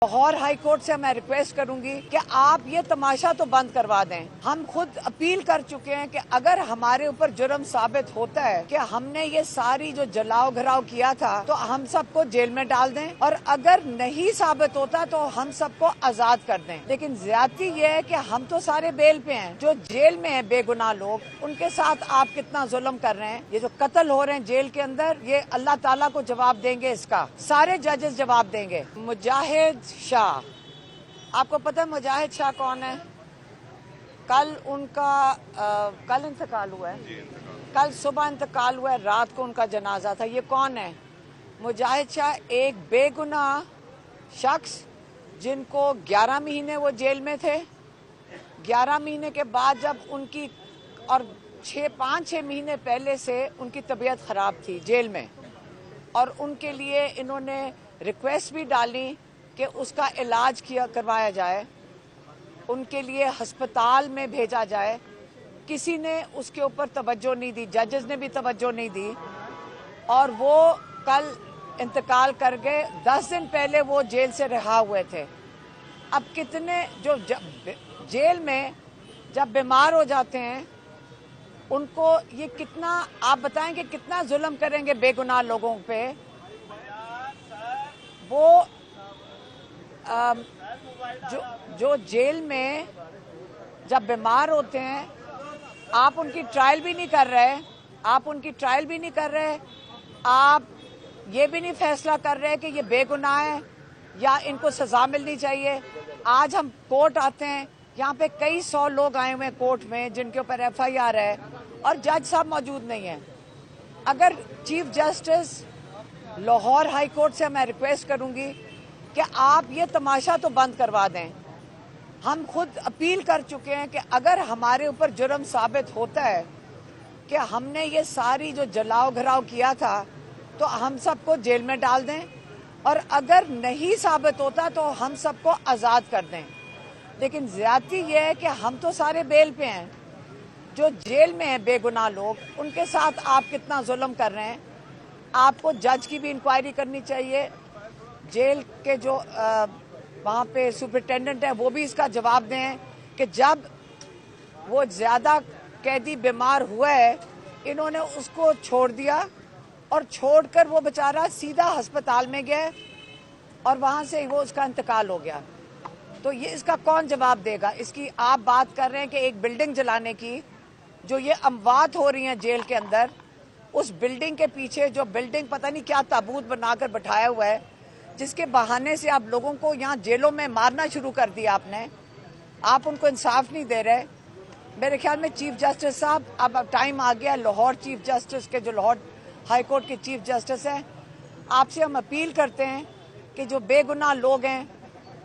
Lahore high court से मैं request करूंगी कि आप ये तमाशा तो बंद करवा दें। हम खुद अपील कर चुके हैं कि अगर हमारे ऊपर जुर्म साबित होता है कि हमने ये सारी जो जलाओ घराव किया था तो हम सबको जेल में डाल दें, और अगर नहीं साबित होता तो हम सबको आजाद कर दें। लेकिन ज्यादती ये है कि हम तो सारे बेल पे हैं, जो जेल में हैं बेगुनाह लोग, उनके साथ आप कितना जुल्म कर रहे हैं। ये जो कत्ल हो रहे हैं जेल के अंदर, ये अल्लाह ताला को जवाब देंगे, इसका सारे जजेस जवाब देंगे। मुजाहिद शाह, आपको पता है मुजाहिद शाह कौन है? कल उनका कल इंतकाल हुआ है, कल सुबह इंतकाल हुआ है, रात को उनका जनाजा था। ये कौन है? मुजाहिद शाह एक बेगुनाह शख्स जिनको 11 महीने वो जेल में थे। 11 महीने के बाद जब उनकी, और 5-6 महीने पहले से उनकी तबीयत खराब थी जेल में, और उनके लिए इन्होंने रिक्वेस्ट भी डाली कि उसका इलाज करवाया जाए, उनके लिए अस्पताल में भेजा जाए। किसी ने उसके ऊपर तवज्जो नहीं दी, जजेस ने भी तवज्जो नहीं दी, और वो कल इंतकाल कर गए। 10 दिन पहले वो जेल से रिहा हुए थे। अब कितने जो जेल में जब बीमार हो जाते हैं उनको ये कितना, आप बताएं कि कितना जुल्म करेंगे बेगुनाह लोगों पे। वो जो जेल में जब बीमार होते हैं, आप उनकी ट्रायल भी नहीं कर रहे, आप ये भी नहीं फैसला कर रहे कि ये बेगुनाह है या इनको सजा मिलनी चाहिए। आज हम कोर्ट आते हैं, यहाँ पे कई 100 लोग आए हुए हैं कोर्ट में जिनके ऊपर FIR है, और जज साहब मौजूद नहीं है। अगर chief justice Lahore high court से मैं रिक्वेस्ट करूंगी कि आप ये तमाशा तो बंद करवा दें। हम खुद अपील कर चुके हैं कि अगर हमारे ऊपर जुर्म साबित होता है कि हमने ये सारी जो जलाओ घराव किया था तो हम सबको जेल में डाल दें, और अगर नहीं साबित होता तो हम सबको आज़ाद कर दें। लेकिन ज्यादती ये है कि हम तो सारे बेल पे हैं, जो जेल में हैं बेगुनाह लोग, उनके साथ आप कितना जुल्म कर रहे हैं। आपको जज की भी इंक्वायरी करनी चाहिए। जेल के जो वहाँ पे सुपरिटेंडेंट है वो भी इसका जवाब दें कि जब वो ज़्यादा कैदी बीमार हुआ है, इन्होंने उसको छोड़ दिया, और छोड़कर वो बेचारा सीधा अस्पताल में गया और वहाँ से वो उसका इंतकाल हो गया। तो ये इसका कौन जवाब देगा? इसकी आप बात कर रहे हैं कि एक बिल्डिंग जलाने की, जो ये अमवात हो रही हैं जेल के अंदर, उस बिल्डिंग के पीछे जो बिल्डिंग पता नहीं क्या ताबूत बनाकर बैठाया हुआ है, जिसके बहाने से आप लोगों को यहाँ जेलों में मारना शुरू कर दिया आपने। आप उनको इंसाफ नहीं दे रहे। मेरे ख्याल में चीफ जस्टिस साहब, अब टाइम आ गया लाहौर चीफ जस्टिस के, जो लाहौर हाई कोर्ट के चीफ जस्टिस हैं, आपसे हम अपील करते हैं कि जो बेगुनाह लोग हैं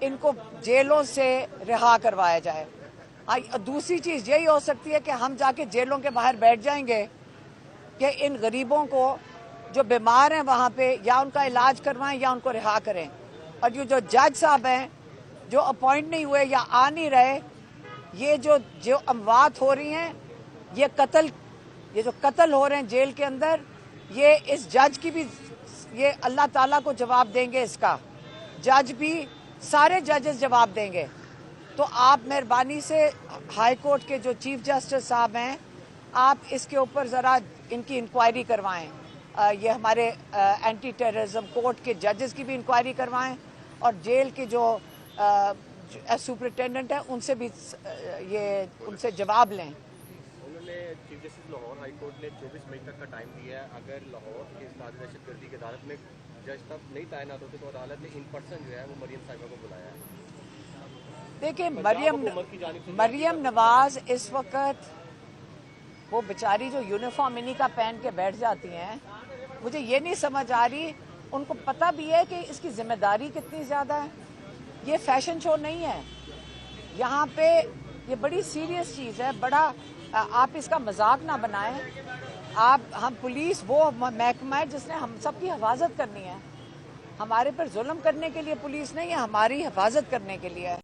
इनको जेलों से रिहा करवाया जाए। दूसरी चीज़ यही हो सकती है कि हम जाके जेलों के बाहर बैठ जाएंगे कि इन गरीबों को जो बीमार हैं वहाँ पे या उनका इलाज करवाएं या उनको रिहा करें। और ये जो जज साहब हैं जो अपॉइंट नहीं हुए या आ नहीं रहे, ये जो अमवात हो रही हैं, ये जो कत्ल हो रहे हैं जेल के अंदर, ये इस जज की भी, ये अल्लाह ताला को जवाब देंगे, इसका जज भी, सारे जजेस जवाब देंगे। तो आप मेहरबानी से हाई कोर्ट के जो चीफ जस्टिस साहब हैं, आप इसके ऊपर ज़रा इनकी इंक्वायरी करवाएं। ये हमारे एंटी टेररिज्म कोर्ट के जजेस की भी इंक्वायरी करवाएं, और जेल के जो सुपरिटेंडेंट हैं उनसे भी उनसे जवाब लें। उन्होंने chief justice Lahore high court ने 24 मई तक का टाइम दिया है। अगर लाहौर की दहशतगर्दी की अदालत में जज तब नहीं तैनात होते तो अदालत ने इन पर्सन जो है वो मरियम साहिबा को बुलाया है। देखिए, मरियम नवाज इस वक्त वो बेचारी जो यूनिफॉर्म इन्हीं का पहन के बैठ जाती हैं, मुझे ये नहीं समझ आ रही, उनको पता भी है कि इसकी जिम्मेदारी कितनी ज़्यादा है। ये फैशन शो नहीं है, यहाँ पे ये बड़ी सीरियस चीज़ है। बड़ा आप इसका मजाक ना बनाएं। हम पुलिस वो महकमा है जिसने हम सब की हिफाजत करनी है। हमारे पर जुल्म करने के लिए पुलिस नहीं है, हमारी हिफाजत करने के लिए है।